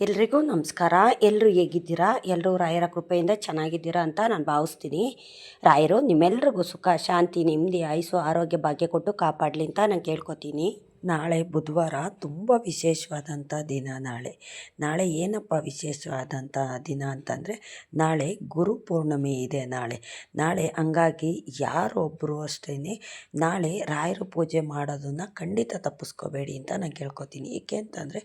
ಎಲ್ರಿಗೂ ನಮಸ್ಕಾರ. ಎಲ್ಲರೂ ಹೇಗಿದ್ದೀರಾ? ಎಲ್ಲರೂ ರಾಯರ ಕೃಪೆಯಿಂದ ಚೆನ್ನಾಗಿದ್ದೀರಾ ಅಂತ ನಾನು ಭಾವಿಸ್ತೀನಿ. ರಾಯರು ನಿಮ್ಮೆಲ್ರಿಗೂ ಸುಖ, ಶಾಂತಿ, ನೆಮ್ಮದಿ, ಆಯುಸ್ಸು, ಆರೋಗ್ಯ, ಭಾಗ್ಯ ಕೊಟ್ಟು ಕಾಪಾಡಲಿ ಅಂತ ನಾನು ಕೇಳ್ಕೊತೀನಿ. ನಾಳೆ ಬುಧವಾರ ತುಂಬ ವಿಶೇಷವಾದಂಥ ದಿನ. ನಾಳೆ ಏನಪ್ಪ ವಿಶೇಷವಾದಂಥ ದಿನ ಅಂತಂದರೆ ನಾಳೆ ಗುರು ಪೂರ್ಣಿಮೆ ಇದೆ. ನಾಳೆ ಹಂಗಾಗಿ ಯಾರೊಬ್ಬರು ಅಷ್ಟೇ ನಾಳೆ ರಾಯರ ಪೂಜೆ ಮಾಡೋದನ್ನು ಖಂಡಿತ ತಪ್ಪಿಸ್ಕೋಬೇಡಿ ಅಂತ ನಾನು ಕೇಳ್ಕೊತೀನಿ. ಏಕೆ ಅಂತಂದರೆ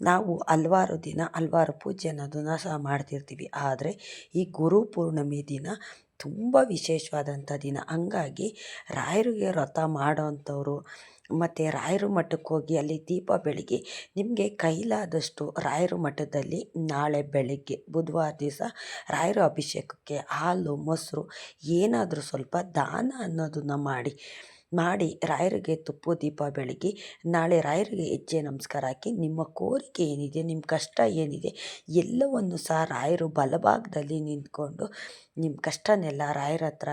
ನಾವು ಹಲವಾರು ಪೂಜೆ ಅನ್ನೋದನ್ನು ಸಹ ಮಾಡ್ತಿರ್ತೀವಿ. ಆದರೆ ಈ ಗುರು ಪೂರ್ಣಿಮೆ ದಿನ ತುಂಬ ವಿಶೇಷವಾದಂಥ ದಿನ. ಹಂಗಾಗಿ ರಾಯರಿಗೆ ವ್ರತ ಮಾಡೋವಂಥವ್ರು ಮತ್ತು ರಾಯರ ಮಠಕ್ಕೆ ಹೋಗಿ ಅಲ್ಲಿ ದೀಪ ಬೆಳಗಿ ನಿಮಗೆ ಕೈಲಾದಷ್ಟು ರಾಯರ ಮಠದಲ್ಲಿ ನಾಳೆ ಬೆಳಗ್ಗೆ ಬುಧವಾರ ದಿವಸ ರಾಯರ ಅಭಿಷೇಕಕ್ಕೆ ಹಾಲು ಮೊಸರು ಏನಾದರೂ ಸ್ವಲ್ಪ ದಾನ ಅನ್ನೋದನ್ನು ಮಾಡಿ ರಾಯರಿಗೆ ತುಪ್ಪ ದೀಪ ಬೆಳಗಿ ನಾಳೆ ರಾಯರಿಗೆ ಹೆಜ್ಜೆ ನಮಸ್ಕಾರ ಹಾಕಿ ನಿಮ್ಮ ಕೋರಿಕೆ ಏನಿದೆ, ನಿಮ್ಮ ಕಷ್ಟ ಏನಿದೆ ಎಲ್ಲವನ್ನು ಸಹ ರಾಯರು ಬಲಭಾಗದಲ್ಲಿ ನಿಂತ್ಕೊಂಡು ನಿಮ್ಮ ಕಷ್ಟನೆಲ್ಲ ರಾಯರ ಹತ್ರ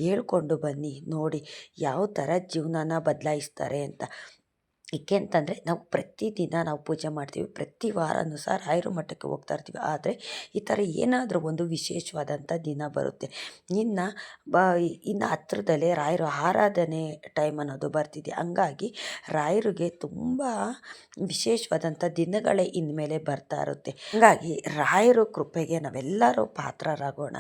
ಹೇಳ್ಕೊಂಡು ಬನ್ನಿ. ನೋಡಿ ಯಾವ ಥರ ಜೀವನನ ಬದಲಾಯಿಸ್ತಾರೆ ಅಂತ. ಏಕೆ ಅಂತಂದರೆ ನಾವು ಪ್ರತಿದಿನ ನಾವು ಪೂಜೆ ಮಾಡ್ತೀವಿ, ಪ್ರತಿ ವಾರವೂ ಸಹ ರಾಯರ ಮಠಕ್ಕೆ ಹೋಗ್ತಾ ಇರ್ತೀವಿ. ಆದರೆ ಈ ಥರ ಏನಾದರೂ ಒಂದು ವಿಶೇಷವಾದಂಥ ದಿನ ಬರುತ್ತೆ. ಇನ್ನು ಹತ್ರದಲ್ಲೇ ರಾಯರ ಆರಾಧನೆ ಟೈಮ್ ಅನ್ನೋದು ಬರ್ತಿದೆ. ಹಂಗಾಗಿ ರಾಯರಿಗೆ ತುಂಬ ವಿಶೇಷವಾದಂಥ ದಿನಗಳೇ ಇನ್ಮೇಲೆ ಬರ್ತಾ ಇರುತ್ತೆ. ಹಂಗಾಗಿ ರಾಯರ ಕೃಪೆಗೆ ನಾವೆಲ್ಲರೂ ಪಾತ್ರರಾಗೋಣ.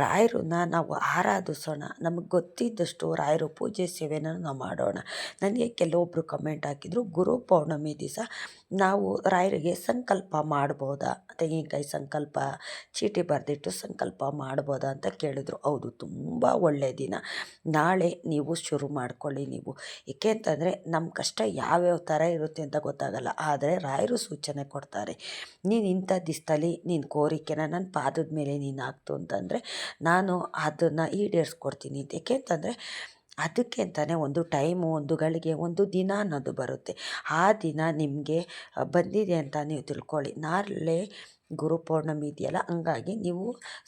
ರಾಯರನ್ನ ನಾವು ಆರಾಧಿಸೋಣ. ನಮಗೆ ಗೊತ್ತಿದ್ದಷ್ಟು ರಾಯರ ಪೂಜೆ ಸೇವೆನ ನಾವು ಮಾಡೋಣ. ನನಗೆ ಕೆಲವೊಬ್ಬರು ಕಮೆಂಟ್ ಹಾಕಿದರು, ಗುರು ಪೌರ್ಣಮಿ ದಿವಸ ನಾವು ರಾಯರಿಗೆ ಸಂಕಲ್ಪ ಮಾಡ್ಬೋದಾ, ತೆಂಗಿನಕಾಯಿ ಸಂಕಲ್ಪ ಚೀಟಿ ಬರೆದಿಟ್ಟು ಸಂಕಲ್ಪ ಮಾಡ್ಬೋದಾ ಅಂತ ಕೇಳಿದ್ರು. ಹೌದು, ತುಂಬ ಒಳ್ಳೆಯ ದಿನ. ನಾಳೆ ನೀವು ಶುರು ಮಾಡ್ಕೊಳ್ಳಿ. ಏಕೆ ಅಂತಂದರೆ ನಮ್ಮ ಕಷ್ಟ ಯಾವ್ಯಾವ ಥರ ಇರುತ್ತೆ ಅಂತ ಗೊತ್ತಾಗಲ್ಲ. ಆದರೆ ರಾಯರು ಸೂಚನೆ ಕೊಡ್ತಾರೆ, ನೀನು ಇಂಥ ದಿವಸದಲ್ಲಿ ನಿನ್ನ ಕೋರಿಕೆನ ನನ್ನ ಪಾದದ ಮೇಲೆ ನೀನು ಹಾಕ್ತು ಅಂತಂದರೆ ನಾನು ಅದನ್ನು ಈಡೇರಿಸ್ಕೊಡ್ತೀನಿ ಅಂತ. ಏಕೆ ಅಂತಂದರೆ ಅದಕ್ಕೆ ಅಂತಲೇ ಒಂದು ಟೈಮು, ಒಂದು ಗಳಿಗೆ, ಒಂದು ದಿನ ಅನ್ನೋದು ಬರುತ್ತೆ. ಆ ದಿನ ನಿಮಗೆ ಬಂದಿದೆ ಅಂತ ನೀವು ತಿಳ್ಕೊಳ್ಳಿ. ನಾಳೆ ಗುರು ಪೌರ್ಣಮಿ ಇದೆಯಲ್ಲ, ಹಂಗಾಗಿ ನೀವು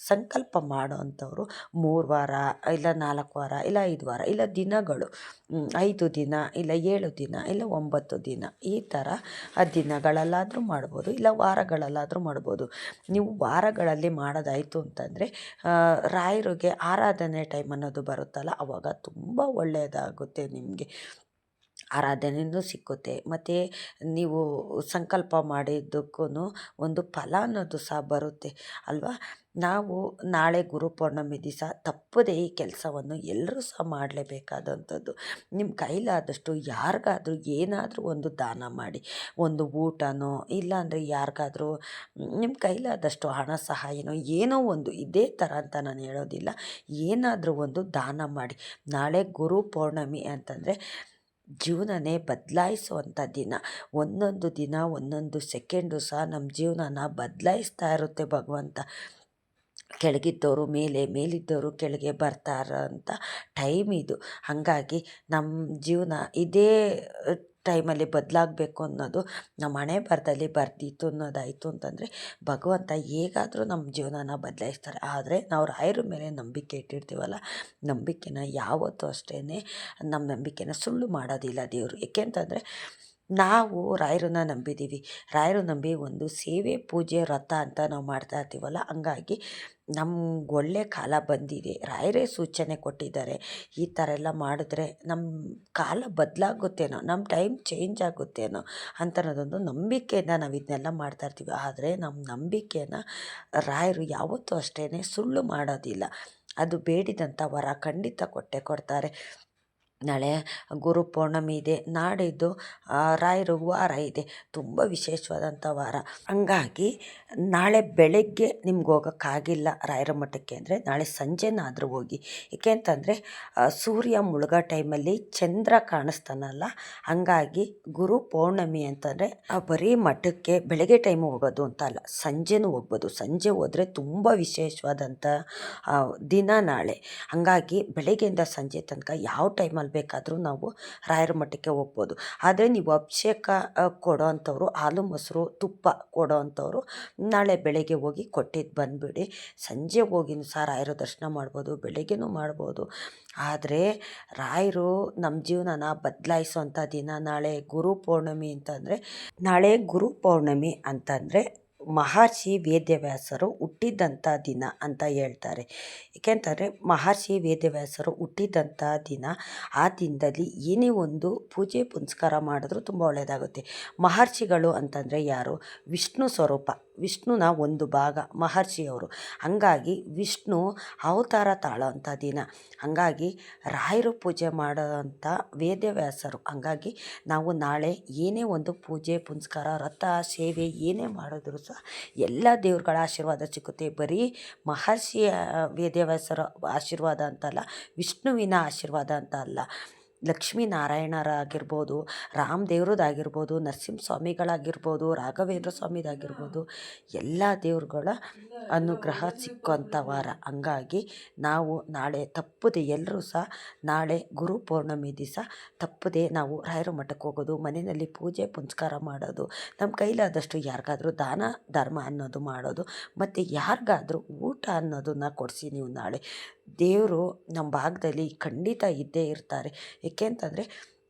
ಸಂಕಲ್ಪ ಮಾಡೋ ಅಂಥವ್ರು 3 ವಾರ ಇಲ್ಲ 4 ವಾರ ಇಲ್ಲ 5 ವಾರ ಇಲ್ಲ ದಿನಗಳು, 5 ದಿನ ಇಲ್ಲ 7 ದಿನ ಇಲ್ಲ 9 ದಿನ ಈ ಥರ ದಿನಗಳಲ್ಲಾದರೂ ಮಾಡ್ಬೋದು, ಇಲ್ಲ ವಾರಗಳಲ್ಲಾದರೂ ಮಾಡ್ಬೋದು. ನೀವು ವಾರಗಳಲ್ಲಿ ಮಾಡೋದಾಯಿತು ಅಂತಂದರೆ ರಾಯರಿಗೆ ಆರಾಧನೆ ಟೈಮ್ ಅನ್ನೋದು ಬರುತ್ತಲ್ಲ, ಆವಾಗ ತುಂಬ ಒಳ್ಳೆಯದಾಗುತ್ತೆ. ನಿಮಗೆ ಆರಾಧನೆಯೂ ಸಿಕ್ಕುತ್ತೆ ಮತ್ತು ನೀವು ಸಂಕಲ್ಪ ಮಾಡಿದ್ದಕ್ಕೂ ಒಂದು ಫಲ ಅನ್ನೋದು ಸಹ ಬರುತ್ತೆ ಅಲ್ವಾ. ನಾವು ನಾಳೆ ಗುರು ಪೌರ್ಣಮಿ ದಿವಸ ತಪ್ಪದೇ ಈ ಕೆಲಸವನ್ನು ಎಲ್ಲರೂ ಸಹ ಮಾಡಲೇಬೇಕಾದಂಥದ್ದು. ನಿಮ್ಮ ಕೈಲಾದಷ್ಟು ಯಾರಿಗಾದ್ರೂ ಏನಾದರೂ ಒಂದು ದಾನ ಮಾಡಿ, ಒಂದು ಊಟನೋ ಇಲ್ಲಾಂದರೆ ಯಾರಿಗಾದ್ರೂ ನಿಮ್ಮ ಕೈಲಾದಷ್ಟು ಹಣ ಸಹಾಯನೋ ಏನೋ ಒಂದು, ಇದೇ ಥರ ಅಂತ ನಾನು ಹೇಳೋದಿಲ್ಲ, ಏನಾದರೂ ಒಂದು ದಾನ ಮಾಡಿ. ನಾಳೆ ಗುರು ಪೌರ್ಣಮಿ ಅಂತಂದರೆ ಜೀವನನೇ ಬದಲಾಯಿಸುವಂಥ ದಿನ. ಒಂದೊಂದು ದಿನ ಒಂದೊಂದು ಸೆಕೆಂಡು ಸಹ ನಮ್ಮ ಜೀವನನ ಬದಲಾಯಿಸ್ತಾ ಇರುತ್ತೆ ಭಗವಂತ. ಕೆಳಗಿದ್ದವರು ಮೇಲೆ, ಮೇಲಿದ್ದವರು ಕೆಳಗೆ ಬರ್ತಾ ಇರೋಂಥ ಟೈಮ್ ಇದು. ಹಾಗಾಗಿ ನಮ್ಮ ಜೀವನ ಇದೇ ಟೈಮಲ್ಲಿ ಬದಲಾಗಬೇಕು ಅನ್ನೋದು ನಮ್ಮ ಹಣೆ ಬರಹದಲ್ಲಿ ಬರ್ದಿತ್ತು ಅನ್ನೋದಾಯಿತು ಅಂತಂದರೆ ಭಗವಂತ ಹೇಗಾದರೂ ನಮ್ಮ ಜೀವನನ ಬದಲಾಯಿಸ್ತಾರೆ. ಆದರೆ ನಾವು ರಾಯರ ಮೇಲೆ ನಂಬಿಕೆ ಇಟ್ಟಿರ್ತೀವಲ್ಲ, ನಂಬಿಕೆನ ಯಾವತ್ತೂ ಅಷ್ಟೇ ನಮ್ಮ ನಂಬಿಕೆನ ಸುಳ್ಳು ಮಾಡೋದಿಲ್ಲ ದೇವರು. ಏಕೆ ಅಂತಂದರೆ ನಾವು ರಾಯರನ್ನ ನಂಬಿದ್ದೀವಿ. ರಾಯರು ನಂಬಿ ಒಂದು ಸೇವೆ, ಪೂಜೆ, ವ್ರತ ಅಂತ ನಾವು ಮಾಡ್ತಾ ಇರ್ತೀವಲ್ಲ, ಹಂಗಾಗಿ ನಮ್ಗೆ ಒಳ್ಳೆ ಕಾಲ ಬಂದಿದೆ. ರಾಯರೇ ಸೂಚನೆ ಕೊಟ್ಟಿದ್ದಾರೆ, ಈ ಥರ ಎಲ್ಲ ಮಾಡಿದ್ರೆ ನಮ್ಮ ಕಾಲ ಬದಲಾಗುತ್ತೇನೋ, ನಮ್ಮ ಟೈಮ್ ಚೇಂಜ್ ಆಗುತ್ತೇನೋ ಅಂತ ಅನ್ನೋದೊಂದು ನಂಬಿಕೆಯಿಂದ ನಾವು ಇದನ್ನೆಲ್ಲ ಮಾಡ್ತಾಯಿರ್ತೀವಿ. ಆದರೆ ನಮ್ಮ ನಂಬಿಕೆನ ರಾಯರು ಯಾವತ್ತೂ ಅಷ್ಟೇ ಸುಳ್ಳು ಮಾಡೋದಿಲ್ಲ. ಅದು ಬೇಡಿದಂಥ ವರ ಖಂಡಿತ ಕೊಟ್ಟೇ ಕೊಡ್ತಾರೆ. ನಾಳೆ ಗುರು ಪೌರ್ಣಮಿ ಇದೆ, ನಾಡಿದ್ದು ರಾಯರ ವಾರ ಇದೆ, ತುಂಬ ವಿಶೇಷವಾದಂಥ ವಾರ. ಹಂಗಾಗಿ ನಾಳೆ ಬೆಳಗ್ಗೆ ನಿಮ್ಗೆ ಹೋಗೋಕ್ಕಾಗಿಲ್ಲ ರಾಯರ ಮಠಕ್ಕೆ ಅಂದರೆ ನಾಳೆ ಸಂಜೆನಾದರೂ ಹೋಗಿ. ಏಕೆ ಅಂತಂದರೆ ಸೂರ್ಯ ಮುಳುಗೋ ಟೈಮಲ್ಲಿ ಚಂದ್ರ ಕಾಣಿಸ್ತಾನಲ್ಲ, ಹಂಗಾಗಿ ಗುರು ಪೌರ್ಣಮಿ ಅಂತಂದರೆ ಬರೀ ಮಠಕ್ಕೆ ಬೆಳಗ್ಗೆ ಟೈಮು ಹೋಗೋದು ಅಂತ ಅಲ್ಲ, ಸಂಜೆನೂ ಹೋಗ್ಬೋದು. ಸಂಜೆ ಹೋದರೆ ತುಂಬ ವಿಶೇಷವಾದಂಥ ದಿನ ನಾಳೆ. ಹಂಗಾಗಿ ಬೆಳಗ್ಗೆಯಿಂದ ಸಂಜೆ ತನಕ ಯಾವ ಟೈಮಲ್ಲಿ ಬೇಕಾದರೂ ನಾವು ರಾಯರ ಮಠಕ್ಕೆ ಹೋಗ್ಬೋದು. ಆದರೆ ನೀವು ಅಭಿಷೇಕ ಕೊಡೋ ಅಂಥವ್ರು, ಹಾಲು ಮೊಸರು ತುಪ್ಪ ಕೊಡೋ ಅಂಥವ್ರು ನಾಳೆ ಬೆಳಗ್ಗೆ ಹೋಗಿ ಕೊಟ್ಟಿದ್ದು ಬಂದುಬಿಡಿ. ಸಂಜೆ ಹೋಗಿನೂ ಸಹ ರಾಯರ ದರ್ಶನ ಮಾಡ್ಬೋದು, ಬೆಳಗ್ಗೆನೂ ಮಾಡ್ಬೋದು. ಆದರೆ ರಾಯರು ನಮ್ಮ ಜೀವನನ ಬದಲಾಯಿಸೋವಂಥ ದಿನ ನಾಳೆ ಗುರು ಪೌರ್ಣಮಿ ಅಂತಂದರೆ ಮಹರ್ಷಿ ವೇದವ್ಯಾಸರು ಹುಟ್ಟಿದಂಥ ದಿನ ಅಂತ ಹೇಳ್ತಾರೆ. ಏಕೆಂತಂದರೆ ಮಹರ್ಷಿ ವೇದವ್ಯಾಸರು ಹುಟ್ಟಿದಂಥ ದಿನ, ಆ ದಿನದಲ್ಲಿ ಏನೇ ಒಂದು ಪೂಜೆ ಪುನಸ್ಕಾರ ಮಾಡಿದ್ರೂ ತುಂಬ ಒಳ್ಳೆಯದಾಗುತ್ತೆ. ಮಹರ್ಷಿಗಳು ಅಂತಂದರೆ ಯಾರು? ವಿಷ್ಣು ಸ್ವರೂಪ, ವಿಷ್ಣುನ ಒಂದು ಭಾಗ ಮಹರ್ಷಿಯವರು. ಹಾಗಾಗಿ ವಿಷ್ಣು ಅವತಾರ ತಾಳೋವಂಥ ದಿನ. ಹಾಗಾಗಿ ರಾಯರು ಪೂಜೆ ಮಾಡೋವಂಥ ವೇದವ್ಯಾಸರು. ಹಾಗಾಗಿ ನಾವು ನಾಳೆ ಏನೇ ಒಂದು ಪೂಜೆ ಪುನಸ್ಕಾರ ವ್ರತ ಸೇವೆ ಏನೇ ಮಾಡಿದ್ರು ಸಹ ಎಲ್ಲ ದೇವ್ರುಗಳ ಆಶೀರ್ವಾದ ಸಿಗುತ್ತೆ. ಬರೀ ಮಹರ್ಷಿಯ ವೇದವ್ಯಾಸರ ಆಶೀರ್ವಾದ ಅಂತಲ್ಲ, ವಿಷ್ಣುವಿನ ಆಶೀರ್ವಾದ ಅಂತ ಅಲ್ಲ. ಲಕ್ಷ್ಮೀನಾರಾಯಣರಾಗಿರ್ಬೋದು, ರಾಮದೇವ್ರದ್ದಾಗಿರ್ಬೋದು, ನರಸಿಂಹಸ್ವಾಮಿಗಳಾಗಿರ್ಬೋದು, ರಾಘವೇಂದ್ರ ಸ್ವಾಮಿದಾಗಿರ್ಬೋದು, ಎಲ್ಲ ದೇವ್ರುಗಳ ಅನುಗ್ರಹ ಸಿಕ್ಕುವಂಥ ವಾರ. ಹಂಗಾಗಿ ನಾವು ನಾಳೆ ತಪ್ಪದೆ ಎಲ್ಲರೂ ಸಹ ನಾಳೆ ಗುರು ಪೌರ್ಣಮಿ ದಿವಸ ತಪ್ಪದೆ ನಾವು ರಾಯರ ಮಠಕ್ಕೆ ಹೋಗೋದು, ಮನೆಯಲ್ಲಿ ಪೂಜೆ ಪುನಸ್ಕಾರ ಮಾಡೋದು, ನಮ್ಮ ಕೈಲಾದಷ್ಟು ಯಾರಿಗಾದ್ರೂ ದಾನ ಧರ್ಮ ಅನ್ನೋದು ಮಾಡೋದು, ಮತ್ತು ಯಾರಿಗಾದ್ರೂ ಊಟ ಅನ್ನೋದನ್ನು ಕೊಡಿಸಿ. ನೀವು ನಾಳೆ ದೇವರು ನಮ್ಮ ಭಾಗದಲ್ಲಿ ಖಂಡಿತ ಇದ್ದೇ ಇರ್ತಾರೆ. ಏಕೆಂತಂದರೆ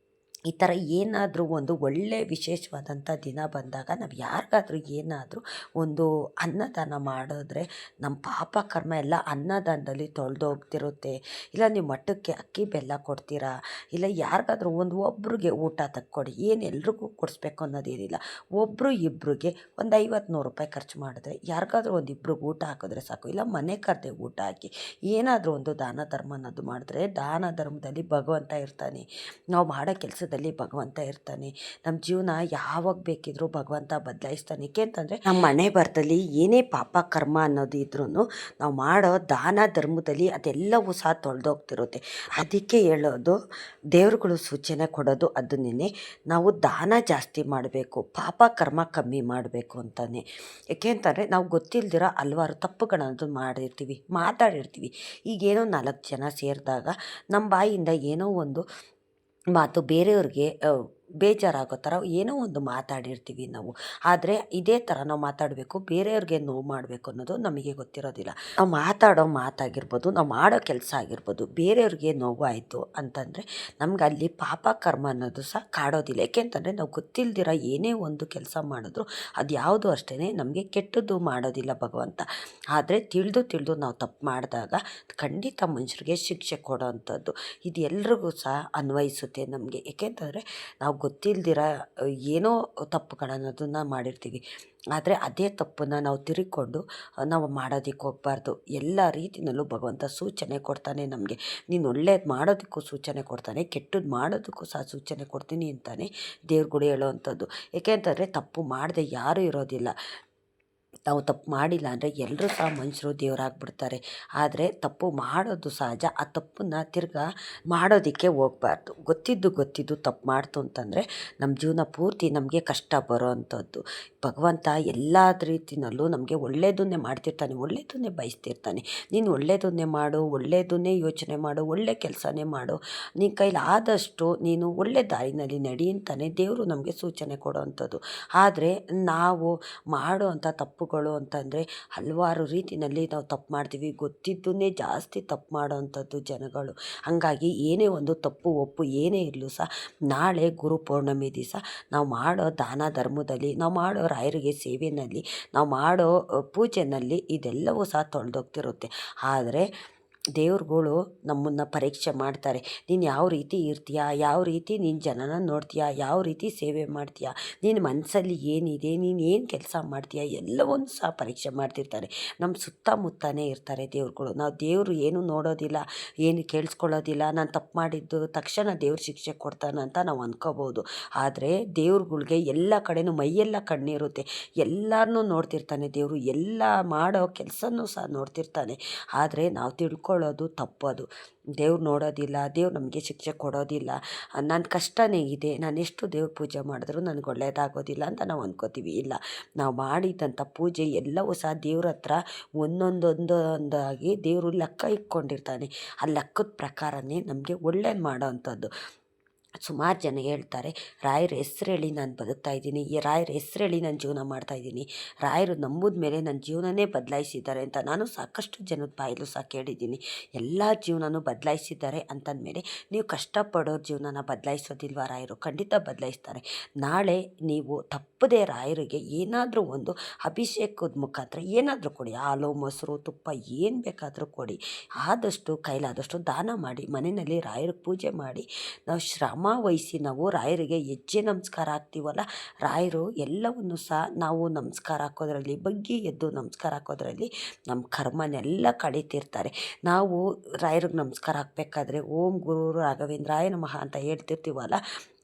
ಈ ಥರ ಏನಾದರೂ ಒಂದು ಒಳ್ಳೆಯ ವಿಶೇಷವಾದಂಥ ದಿನ ಬಂದಾಗ ನಾವು ಯಾರಿಗಾದ್ರೂ ಏನಾದರೂ ಒಂದು ಅನ್ನದಾನ ಮಾಡಿದ್ರೆ ನಮ್ಮ ಪಾಪ ಕರ್ಮ ಎಲ್ಲ ಅನ್ನದಾನದಲ್ಲಿ ತೊಳೆದೋಗ್ತಿರುತ್ತೆ. ಇಲ್ಲ ನೀವು ಮಠಕ್ಕೆ ಅಕ್ಕಿ ಬೆಲ್ಲ ಕೊಡ್ತೀರಾ, ಇಲ್ಲ ಯಾರಿಗಾದ್ರೂ ಒಬ್ರಿಗೆ ಊಟ ತಕ್ಕೊಡಿ. ಏನು ಎಲ್ರಿಗೂ ಕೊಡಿಸ್ಬೇಕು ಅನ್ನೋದೇನಿಲ್ಲ. ಒಬ್ಬರು ಇಬ್ಬರಿಗೆ ಒಂದು 50-100 ರೂಪಾಯಿ ಖರ್ಚು ಮಾಡಿದ್ರೆ ಯಾರಿಗಾದ್ರೂ ಒಂದು ಇಬ್ರಿಗೆ ಊಟ ಹಾಕಿದ್ರೆ ಸಾಕು. ಇಲ್ಲ ಮನೆ ಕರೆದೆ ಊಟ ಹಾಕಿ ಏನಾದರೂ ಒಂದು ದಾನ ಧರ್ಮ ಅನ್ನೋದು ಮಾಡಿದ್ರೆ, ದಾನ ಧರ್ಮದಲ್ಲಿ ಭಗವಂತ ಇರ್ತಾನೆ. ನಾವು ಮಾಡೋ ಕೆಲಸದಲ್ಲಿ ಭಗವಂತ ಇರ್ತಾನೆ. ನಮ್ಮ ಜೀವನ ಯಾವಾಗ ಬೇಕಿದ್ರೂ ಭಗವಂತ ಬದಲಾಯಿಸ್ತಾನೆ. ಏಕೆಂತಂದರೆ ನಮ್ಮ ಮನೆ ಬರದಲ್ಲಿ ಏನೇ ಪಾಪ ಕರ್ಮ ಅನ್ನೋದು ಇದ್ರೂ ನಾವು ಮಾಡೋ ದಾನ ಧರ್ಮದಲ್ಲಿ ಅದೆಲ್ಲವೂ ಸಹ ತೊಳೆದೋಗ್ತಿರುತ್ತೆ. ಅದಕ್ಕೆ ಹೇಳೋದು, ದೇವ್ರುಗಳು ಸೂಚನೆ ಕೊಡೋದು ಅದನ್ನೇ, ನಾವು ದಾನ ಜಾಸ್ತಿ ಮಾಡಬೇಕು, ಪಾಪ ಕರ್ಮ ಕಮ್ಮಿ ಮಾಡಬೇಕು ಅಂತಾನೆ. ಏಕೆಂತಂದರೆ ನಾವು ಗೊತ್ತಿಲ್ದಿರೋ ಹಲವಾರು ತಪ್ಪುಗಳನ್ನು ಮಾಡಿರ್ತೀವಿ, ಮಾತಾಡಿರ್ತೀವಿ. ಈಗೇನೋ 4 ಜನ ಸೇರಿದಾಗ ನಮ್ಮ ಬಾಯಿಂದ ಏನೋ ಒಂದು ಮಾತು ಬೇರೆಯವ್ರಿಗೆ ಬೇಜಾರಾಗೋ ಥರ ಏನೋ ಒಂದು ಮಾತಾಡಿರ್ತೀವಿ ನಾವು. ಆದರೆ ಇದೇ ಥರ ನಾವು ಮಾತಾಡಬೇಕು, ಬೇರೆಯವ್ರಿಗೆ ನೋವು ಮಾಡಬೇಕು ಅನ್ನೋದು ನಮಗೆ ಗೊತ್ತಿರೋದಿಲ್ಲ. ನಾವು ಮಾತಾಡೋ ಮಾತಾಗಿರ್ಬೋದು, ನಾವು ಮಾಡೋ ಕೆಲಸ ಆಗಿರ್ಬೋದು, ಬೇರೆಯವ್ರಿಗೆ ನೋವು ಆಯಿತು ಅಂತಂದರೆ ನಮ್ಗೆ ಅಲ್ಲಿ ಪಾಪ ಕರ್ಮ ಅನ್ನೋದು ಸಹ ಕಾಡೋದಿಲ್ಲ. ಏಕೆಂತಂದರೆ ನಾವು ಗೊತ್ತಿಲ್ದಿರ ಏನೇ ಒಂದು ಕೆಲಸ ಮಾಡಿದ್ರು ಅದು ಯಾವುದು ಅಷ್ಟೇ ನಮಗೆ ಕೆಟ್ಟದ್ದು ಮಾಡೋದಿಲ್ಲ ಭಗವಂತ. ಆದರೆ ತಿಳಿದು ನಾವು ತಪ್ಪು ಮಾಡಿದಾಗ ಖಂಡಿತ ಮನುಷ್ಯರಿಗೆ ಶಿಕ್ಷೆ ಕೊಡೋ ಅಂಥದ್ದು ಇದು ಎಲ್ರಿಗೂ ಸಹ ಅನ್ವಯಿಸುತ್ತೆ ನಮಗೆ. ಏಕೆಂತಂದರೆ ನಾವು ಗೊತ್ತಿಲ್ದಿರ ಏನೋ ತಪ್ಪುಗಳನ್ನೋದನ್ನು ಮಾಡಿರ್ತೀವಿ. ಆದರೆ ಅದೇ ತಪ್ಪನ್ನು ನಾವು ತಿರುಗಿಕೊಂಡು ನಾವು ಮಾಡೋದಕ್ಕೆ ಹೋಗಬಾರ್ದು. ಎಲ್ಲ ರೀತಿಯಲ್ಲೂ ಭಗವಂತ ಸೂಚನೆ ಕೊಡ್ತಾನೆ ನಮಗೆ. ನೀನು ಒಳ್ಳೇದು ಮಾಡೋದಕ್ಕೂ ಸೂಚನೆ ಕೊಡ್ತಾನೆ, ಕೆಟ್ಟದ್ದು ಮಾಡೋದಕ್ಕೂ ಸಹ ಸೂಚನೆ ಕೊಡ್ತೀನಿ ಅಂತಾನೆ ದೇವ್ರುಗಳು ಹೇಳೋವಂಥದ್ದು. ಏಕೆಂತಂದರೆ ತಪ್ಪು ಮಾಡದೆ ಯಾರೂ ಇರೋದಿಲ್ಲ. ನಾವು ತಪ್ಪು ಮಾಡಿಲ್ಲ ಅಂದರೆ ಎಲ್ಲರೂ ಸಹ ಮನುಷ್ಯರು ದೇವರಾಗ್ಬಿಡ್ತಾರೆ. ಆದರೆ ತಪ್ಪು ಮಾಡೋದು ಸಹಜ. ಆ ತಪ್ಪನ್ನು ತಿರ್ಗಾ ಮಾಡೋದಕ್ಕೆ ಹೋಗಬಾರ್ದು. ಗೊತ್ತಿದ್ದು ತಪ್ಪು ಮಾಡ್ತು ಅಂತಂದರೆ ನಮ್ಮ ಜೀವನ ಪೂರ್ತಿ ನಮಗೆ ಕಷ್ಟ ಬರೋ ಅಂಥದ್ದು. ಭಗವಂತ ಎಲ್ಲ ರೀತಿಯಲ್ಲೂ ನಮಗೆ ಒಳ್ಳೆಯದನ್ನೇ ಮಾಡ್ತಿರ್ತಾನೆ, ಒಳ್ಳೆಯದನ್ನೇ ಬಯಸ್ತಿರ್ತಾನೆ. ನೀನು ಒಳ್ಳೆಯದನ್ನೇ ಮಾಡು, ಒಳ್ಳೆಯದನ್ನೇ ಯೋಚನೆ ಮಾಡು, ಒಳ್ಳೆ ಕೆಲಸನೇ ಮಾಡು, ನಿನ್ನ ಕೈಲಾದಷ್ಟು ನೀನು ಒಳ್ಳೆ ದಾರಿನಲ್ಲಿ ನಡಿ ಅಂತಾನೆ ದೇವರು ನಮಗೆ ಸೂಚನೆ ಕೊಡೋವಂಥದ್ದು. ಆದರೆ ನಾವು ಮಾಡೋ ಅಂಥ ತಪ್ಪುಗಳು ಅಂತಂದರೆ ಹಲವಾರು ರೀತಿಯಲ್ಲಿ ನಾವು ತಪ್ಪು ಮಾಡ್ತೀವಿ. ಗೊತ್ತಿದ್ದನ್ನೇ ಜಾಸ್ತಿ ತಪ್ಪು ಮಾಡೋ ಅಂಥದ್ದು ಜನಗಳು. ಹಾಗಾಗಿ ಏನೇ ಒಂದು ತಪ್ಪು ಒಪ್ಪು ಏನೇ ಇರಲು ಸಹ ನಾಳೆ ಗುರು ಪೌರ್ಣಮಿ ದಿವಸ ನಾವು ಮಾಡೋ ದಾನ ಧರ್ಮದಲ್ಲಿ, ನಾವು ಮಾಡೋ ರಾಯರಿಗೆ ಸೇವೆಯಲ್ಲಿ, ನಾವು ಮಾಡೋ ಪೂಜೆಯಲ್ಲಿ ಇದೆಲ್ಲವೂ ಸಹ ತೊಳೆದೋಗ್ತಿರುತ್ತೆ. ಆದರೆ ದೇವ್ರುಗಳು ನಮ್ಮನ್ನು ಪರೀಕ್ಷೆ ಮಾಡ್ತಾರೆ. ನೀನು ಯಾವ ರೀತಿ ಇರ್ತೀಯ, ಯಾವ ರೀತಿ ನೀನು ಜನನ ನೋಡ್ತೀಯ, ಯಾವ ರೀತಿ ಸೇವೆ ಮಾಡ್ತೀಯ, ನಿನ್ನ ಮನಸ್ಸಲ್ಲಿ ಏನಿದೆ, ನೀನು ಏನು ಕೆಲಸ ಮಾಡ್ತೀಯ, ಎಲ್ಲವನ್ನೂ ಸಹ ಪರೀಕ್ಷೆ ಮಾಡ್ತಿರ್ತಾರೆ. ನಮ್ಮ ಸುತ್ತಮುತ್ತನೇ ಇರ್ತಾರೆ ದೇವ್ರುಗಳು. ನಾವು ದೇವರು ಏನು ನೋಡೋದಿಲ್ಲ, ಏನು ಕೇಳಿಸ್ಕೊಳ್ಳೋದಿಲ್ಲ. ನಾನು ತಪ್ಪು ಮಾಡಿದ್ದು ತಕ್ಷಣ ದೇವ್ರು ಶಿಕ್ಷೆ ಕೊಡ್ತಾನಂತ ನಾವು ಅಂದ್ಕೋಬೋದು. ಆದರೆ ದೇವ್ರುಗಳಿಗೆ ಎಲ್ಲ ಕಡೆನೂ ಮೈಯೆಲ್ಲ ಕಣ್ಣಿರುತ್ತೆ, ಎಲ್ಲರನ್ನೂ ನೋಡ್ತಿರ್ತಾನೆ ದೇವರು. ಎಲ್ಲ ಮಾಡೋ ಕೆಲಸನೂ ಸಹ ನೋಡ್ತಿರ್ತಾನೆ. ಆದರೆ ನಾವು ತಿಳ್ಕೊಳ್ಳೋದು ತಪ್ಪದು. ದೇವ್ರು ನೋಡೋದಿಲ್ಲ, ದೇವ್ರು ನಮಗೆ ಶಿಕ್ಷೆ ಕೊಡೋದಿಲ್ಲ, ನನ್ನ ಕಷ್ಟನೇ ಇದೆ, ನಾನು ಎಷ್ಟು ದೇವ್ರ ಪೂಜೆ ಮಾಡಿದ್ರೂ ನನಗೆ ಒಳ್ಳೆಯದಾಗೋದಿಲ್ಲ ಅಂತ ನಾವು ಅಂದ್ಕೋತೀವಿ. ಇಲ್ಲ, ನಾವು ಮಾಡಿದಂಥ ಪೂಜೆ ಎಲ್ಲವೂ ಸಹ ದೇವ್ರ ಹತ್ರ ಒಂದೊಂದಾಗಿ ದೇವರು ಲೆಕ್ಕ ಇಟ್ಕೊಂಡಿರ್ತಾನೆ. ಆ ಲೆಕ್ಕದ ಪ್ರಕಾರನೇ ನಮಗೆ ಒಳ್ಳೇದು ಮಾಡೋ ಅಂಥದ್ದು. ಸುಮಾರು ಜನ ಹೇಳ್ತಾರೆ, ರಾಯರ ಹೆಸ್ರು ಹೇಳಿ ನಾನು ಬದುಕ್ತಾ ಇದ್ದೀನಿ, ರಾಯರ ಹೆಸ್ರು ಹೇಳಿ ನಾನು ಜೀವನ ಮಾಡ್ತಾಯಿದ್ದೀನಿ, ರಾಯರು ನಂಬಿದ ಮೇಲೆ ನನ್ನ ಜೀವನನೇ ಬದಲಾಯಿಸಿದ್ದಾರೆ ಅಂತ. ನಾನು ಸಾಕಷ್ಟು ಜನದ ಬಾಯಲ್ಲೂ ಸಹ ಕೇಳಿದ್ದೀನಿ. ಎಲ್ಲ ಜೀವನನೂ ಬದಲಾಯಿಸಿದ್ದಾರೆ ಅಂತಂದಮೇಲೆ ನೀವು ಕಷ್ಟಪಡೋರ ಜೀವನನ ಬದಲಾಯಿಸೋದಿಲ್ವ ರಾಯರು? ಖಂಡಿತ ಬದಲಾಯಿಸ್ತಾರೆ. ನಾಳೆ ನೀವು ತಪ್ಪದೆ ತಪ್ಪದೆ ರಾಯರಿಗೆ ಏನಾದರೂ ಒಂದು ಅಭಿಷೇಕದ ಮುಖಾಂತರ ಏನಾದರೂ ಕೊಡಿ, ಹಾಲು ಮೊಸರು ತುಪ್ಪ ಏನು ಬೇಕಾದರೂ ಕೊಡಿ. ಆದಷ್ಟು ಕೈಲಾದಷ್ಟು ದಾನ ಮಾಡಿ, ಮನೆಯಲ್ಲಿ ರಾಯರಿಗೆ ಪೂಜೆ ಮಾಡಿ, ನಾವು ಶ್ರಮ ವಹಿಸಿ ನಾವು ರಾಯರಿಗೆ ಹೆಜ್ಜೆ ನಮಸ್ಕಾರ ಹಾಕ್ತೀವಲ್ಲ, ರಾಯರು ಎಲ್ಲವನ್ನು ಸಹ ನಾವು ನಮಸ್ಕಾರ ಹಾಕೋದ್ರಲ್ಲಿ, ಬಗ್ಗಿ ಎದ್ದು ನಮಸ್ಕಾರ ಹಾಕೋದ್ರಲ್ಲಿ ನಮ್ಮ ಕರ್ಮನೆಲ್ಲ ಕಳೀತಿರ್ತಾರೆ. ನಾವು ರಾಯರಿಗೆ ನಮಸ್ಕಾರ ಹಾಕಬೇಕಾದ್ರೆ ಓಂ ಗುರು ರಾಘವೇಂದ್ರಾಯ ನಮಃ ಅಂತ ಹೇಳ್ತಿರ್ತೀವಲ್ಲ,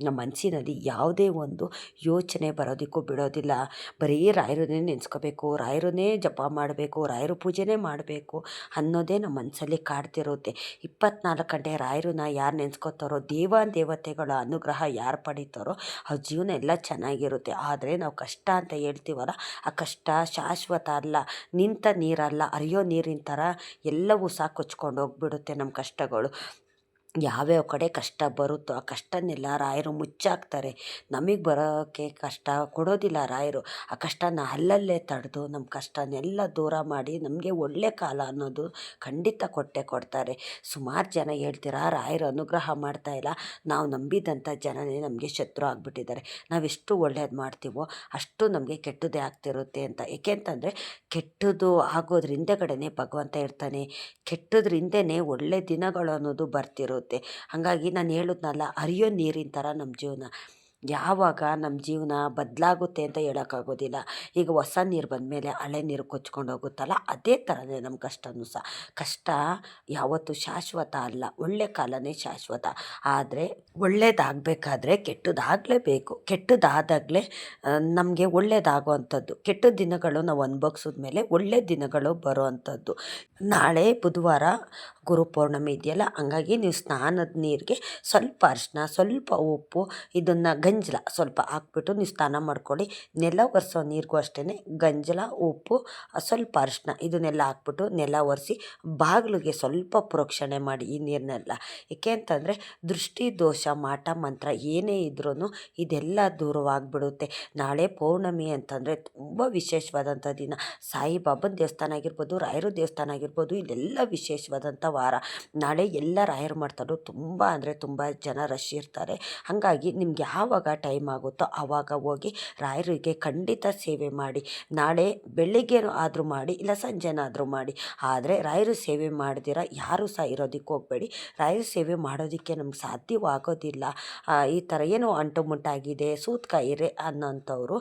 ನಮ್ಮ ಮನಸ್ಸಿನಲ್ಲಿ ಯಾವುದೇ ಒಂದು ಯೋಚನೆ ಬರೋದಕ್ಕೂ ಬಿಡೋದಿಲ್ಲ. ಬರೀ ರಾಯರನ್ನೇ ನೆನೆಸ್ಕೋಬೇಕು, ರಾಯರನ್ನೇ ಜಪ ಮಾಡಬೇಕು, ರಾಯರ ಪೂಜೆನೇ ಮಾಡಬೇಕು ಅನ್ನೋದೇ ನಮ್ಮ ಮನಸ್ಸಲ್ಲಿ ಕಾಡ್ತಿರುತ್ತೆ. 24 ಗಂಟೆ ರಾಯರನ್ನ ಯಾರು ನೆನೆಸ್ಕೋತಾರೋ, ದೇವತೆಗಳ ಅನುಗ್ರಹ ಯಾರು ಪಡೀತಾರೋ ಅವ್ರ ಜೀವನ ಎಲ್ಲ ಚೆನ್ನಾಗಿರುತ್ತೆ. ಆದರೆ ನಾವು ಕಷ್ಟ ಅಂತ ಹೇಳ್ತೀವಲ್ಲ, ಆ ಕಷ್ಟ ಶಾಶ್ವತ ಅಲ್ಲ, ನಿಂತ ನೀರಲ್ಲ, ಹರಿಯೋ ನೀರಿನ ಥರ ಎಲ್ಲವೂ ಸಹ ಕೊಚ್ಕೊಂಡು ಹೋಗ್ಬಿಡುತ್ತೆ ನಮ್ಮ ಕಷ್ಟಗಳು. ಯಾವ್ಯಾವ ಕಡೆ ಕಷ್ಟ ಬರುತ್ತೋ ಆ ಕಷ್ಟನೆಲ್ಲ ರಾಯರು ಮುಚ್ಚಾಕ್ತಾರೆ. ನಮಗೆ ಬರೋಕ್ಕೆ ಕಷ್ಟ ಕೊಡೋದಿಲ್ಲ ರಾಯರು. ಆ ಕಷ್ಟನ ಅಲ್ಲಲ್ಲೇ ತಡೆದು ನಮ್ಮ ಕಷ್ಟನೆಲ್ಲ ದೂರ ಮಾಡಿ ನಮಗೆ ಒಳ್ಳೆ ಕಾಲ ಅನ್ನೋದು ಖಂಡಿತ ಕೊಟ್ಟೆ ಕೊಡ್ತಾರೆ. ಸುಮಾರು ಜನ ಹೇಳ್ತೀರಾ ರಾಯರು ಅನುಗ್ರಹ ಮಾಡ್ತಾಯಿಲ್ಲ, ನಾವು ನಂಬಿದಂಥ ಜನನೇ ನಮಗೆ ಶತ್ರು ಆಗಿಬಿಟ್ಟಿದ್ದಾರೆ, ನಾವೆಷ್ಟು ಒಳ್ಳೇದು ಮಾಡ್ತೀವೋ ಅಷ್ಟು ನಮಗೆ ಕೆಟ್ಟದ್ದೇ ಆಗ್ತಿರುತ್ತೆ ಅಂತ. ಏಕೆಂತಂದರೆ ಕೆಟ್ಟದ್ದು ಆಗೋದ್ರ ಹಿಂದೆಗಡೆನೇ ಭಗವಂತ ಇರ್ತಾನೆ, ಕೆಟ್ಟದ್ರ ಹಿಂದೆನೇ ಒಳ್ಳೆ ದಿನಗಳು ಅನ್ನೋದು ಬರ್ತಿರುತ್ತೆ. ಹಾಗಾಗಿ ನಾನು ಹೇಳಿದ್ನಲ್ಲ, ಹರಿಯೋ ನೀರಿನ ಥರ ನಮ್ಮ ಜೀವನ. ಯಾವಾಗ ನಮ್ಮ ಜೀವನ ಬದಲಾಗುತ್ತೆ ಅಂತ ಹೇಳೋಕ್ಕಾಗೋದಿಲ್ಲ. ಈಗ ಹೊಸ ನೀರು ಬಂದಮೇಲೆ ಹಳೆ ನೀರು ಕೊಚ್ಕೊಂಡು ಹೋಗುತ್ತಲ್ಲ, ಅದೇ ಥರನೇ ನಮ್ಮ ಕಷ್ಟನೂ ಸಹ. ಕಷ್ಟ ಯಾವತ್ತೂ ಶಾಶ್ವತ ಅಲ್ಲ, ಒಳ್ಳೆ ಕಾಲನೇ ಶಾಶ್ವತ. ಆದರೆ ಒಳ್ಳೇದಾಗಬೇಕಾದ್ರೆ ಕೆಟ್ಟದಾಗಲೇಬೇಕು, ಕೆಟ್ಟದಾದಾಗಲೇ ನಮಗೆ ಒಳ್ಳೇದಾಗೋ ಅಂಥದ್ದು. ಕೆಟ್ಟ ದಿನಗಳು ನಾವು ಅನುಭವಿಸಿದ ಮೇಲೆ ಒಳ್ಳೆ ದಿನಗಳು ಬರೋ ಅಂಥದ್ದು. ನಾಳೆ ಬುಧವಾರ ಗುರುಪೌರ್ಣಮಿ ಇದೆಯಲ್ಲ, ಹಂಗಾಗಿ ನೀವು ಸ್ನಾನದ ನೀರಿಗೆ ಸ್ವಲ್ಪ ಅರಿಶಿನ, ಸ್ವಲ್ಪ ಉಪ್ಪು, ಇದನ್ನು ಗಂಜಲ ಸ್ವಲ್ಪ ಹಾಕ್ಬಿಟ್ಟು ನೀವು ಸ್ನಾನ ಮಾಡ್ಕೊಳ್ಳಿ. ನೆಲ ಒರೆಸೋ ನೀರಿಗೂ ಅಷ್ಟೇ ಗಂಜಲ, ಉಪ್ಪು, ಸ್ವಲ್ಪ ಅರಿಶಿನ ಇದನ್ನೆಲ್ಲ ಹಾಕ್ಬಿಟ್ಟು ನೆಲ ಒರೆಸಿ ಬಾಗಿಲಿಗೆ ಸ್ವಲ್ಪ ಪ್ರೋಕ್ಷಣೆ ಮಾಡಿ ಈ ನೀರನ್ನೆಲ್ಲ. ಏಕೆ ಅಂತಂದರೆ ದೃಷ್ಟಿ ದೋಷ ಮಾಟ ಮಂತ್ರ ಏನೇ ಇದ್ರೂ ಇದೆಲ್ಲ ದೂರವಾಗಿಬಿಡುತ್ತೆ. ನಾಳೆ ಪೌರ್ಣಮಿ ಅಂತಂದರೆ ತುಂಬ ವಿಶೇಷವಾದಂಥ ದಿನ. ಸಾಯಿಬಾಬನ ದೇವಸ್ಥಾನ ಆಗಿರ್ಬೋದು, ರಾಯರ ದೇವಸ್ಥಾನ ಆಗಿರ್ಬೋದು, ಇಲ್ಲೆಲ್ಲ ವಿಶೇಷವಾದಂಥ ವಾರ. ನಾಳೆ ಎಲ್ಲ ರಾಯರು ಮಾಡ್ತಾರೋ ತುಂಬ ಅಂದರೆ ತುಂಬ ಜನ ರಶ್ ಇರ್ತಾರೆ. ಹಾಗಾಗಿ ನಿಮ್ಗೆ ಯಾವಾಗ ಟೈಮ್ ಆಗುತ್ತೋ ಆವಾಗ ಹೋಗಿ ರಾಯರಿಗೆ ಖಂಡಿತ ಸೇವೆ ಮಾಡಿ. ನಾಳೆ ಬೆಳಿಗ್ಗೆನೂ ಆದರೂ ಮಾಡಿ, ಇಲ್ಲ ಸಂಜೆನಾದರೂ ಮಾಡಿ. ಆದರೆ ರಾಯರು ಸೇವೆ ಮಾಡ್ದಿರ ಯಾರೂ ಸಹ ಇರೋದಕ್ಕೆ ಹೋಗಬೇಡಿ. ರಾಯರ ಸೇವೆ ಮಾಡೋದಕ್ಕೆ ನಮ್ಗೆ ಸಾಧ್ಯವಾಗೋದಿಲ್ಲ. ಈ ಥರ ಏನೋ ಅಂಟು ಮುಂಟಾಗಿದೆ, ಸೂತ್ಕಾಯಿರೆ ಅನ್ನೋಂಥವ್ರು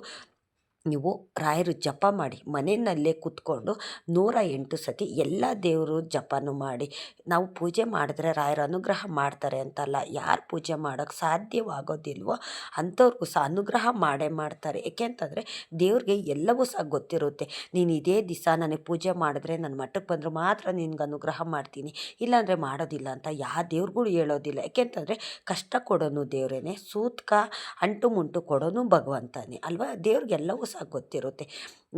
ನೀವು ರಾಯರು ಜಪ ಮಾಡಿ, ಮನೆಯಲ್ಲೇ ಕೂತ್ಕೊಂಡು 108 ಸತಿ ಎಲ್ಲ ದೇವರು ಜಪನೂ ಮಾಡಿ. ನಾವು ಪೂಜೆ ಮಾಡಿದ್ರೆ ರಾಯರ ಅನುಗ್ರಹ ಮಾಡ್ತಾರೆ ಅಂತಲ್ಲ, ಯಾರು ಪೂಜೆ ಮಾಡೋಕ್ಕೆ ಸಾಧ್ಯವಾಗೋದಿಲ್ವೋ ಅಂಥವ್ರಿಗೂ ಸಹ ಅನುಗ್ರಹ ಮಾಡೇ ಮಾಡ್ತಾರೆ. ಏಕೆ ಅಂತಂದರೆ ದೇವ್ರಿಗೆ ಎಲ್ಲವೂ ಸಹ ಗೊತ್ತಿರುತ್ತೆ. ನೀನು ಇದೇ ದಿವಸ ನನಗೆ ಪೂಜೆ ಮಾಡಿದ್ರೆ ನನ್ನ ಮಟ್ಟಕ್ಕೆ ಬಂದರೂ ಮಾತ್ರ ನಿನ್ಗೆ ಅನುಗ್ರಹ ಮಾಡ್ತೀನಿ, ಇಲ್ಲಾಂದರೆ ಮಾಡೋದಿಲ್ಲ ಅಂತ ಯಾವ ದೇವ್ರುಗಳು ಹೇಳೋದಿಲ್ಲ. ಏಕೆಂತಂದರೆ ಕಷ್ಟ ಕೊಡೋನು ದೇವರೇನೆ, ಸೂತ್ಕ ಅಂಟು ಮುಂಟು ಕೊಡೋನು ಭಗವಂತನೇ ಅಲ್ವಾ. ದೇವ್ರಿಗೆಲ್ಲವೂ ಸಹ ಗೊತ್ತಿರುತ್ತೆ.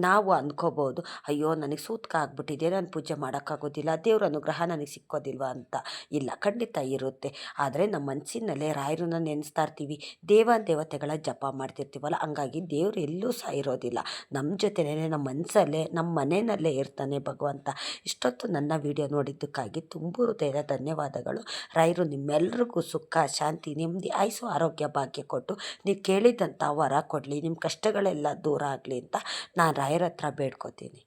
ನಾವು ಅಂದ್ಕೋಬೋದು, ಅಯ್ಯೋ ನನಗೆ ಸೂತ್ಕ ಆಗ್ಬಿಟ್ಟಿದೆ, ನಾನು ಪೂಜೆ ಮಾಡೋಕ್ಕಾಗೋದಿಲ್ಲ, ದೇವ್ರ ಅನುಗ್ರಹ ನನಗೆ ಸಿಕ್ಕೋದಿಲ್ವ ಅಂತ. ಇಲ್ಲ, ಖಂಡಿತ ಇರುತ್ತೆ. ಆದರೆ ನಮ್ಮ ಮನಸ್ಸಿನಲ್ಲೇ ರಾಯರನ್ನ ನೆನೆಸ್ತಾ ಇರ್ತೀವಿ, ದೇವತೆಗಳ ಜಪ ಮಾಡ್ತಿರ್ತೀವಲ್ಲ, ಹಂಗಾಗಿ ದೇವ್ರು ಎಲ್ಲೂ ಸಹ ಇರೋದಿಲ್ಲ, ನಮ್ಮ ಜೊತೆನೇ ನಮ್ಮ ಮನಸ್ಸಲ್ಲೇ ನಮ್ಮ ಮನೆಯಲ್ಲೇ ಇರ್ತಾನೆ ಭಗವಂತ. ಇಷ್ಟೊತ್ತು ನನ್ನ ವಿಡಿಯೋ ನೋಡಿದ್ದಕ್ಕಾಗಿ ತುಂಬ ಹೃದಯದ ಧನ್ಯವಾದಗಳು. ರಾಯರು ನಿಮ್ಮೆಲ್ರಿಗೂ ಸುಖ ಶಾಂತಿ ನೆಮ್ಮದಿ ಆಯುಸ್ಸು ಆರೋಗ್ಯ ಭಾಗ್ಯ ಕೊಟ್ಟು ನೀವು ಕೇಳಿದಂಥ ವರ ಕೊಡಲಿ, ನಿಮ್ಮ ಕಷ್ಟಗಳೆಲ್ಲ ದೂರ ಆಗಲಿ ಅಂತ ನಾನು ರಾಯರ ಹತ್ರ ಬೇಡ್ಕೋತೀನಿ.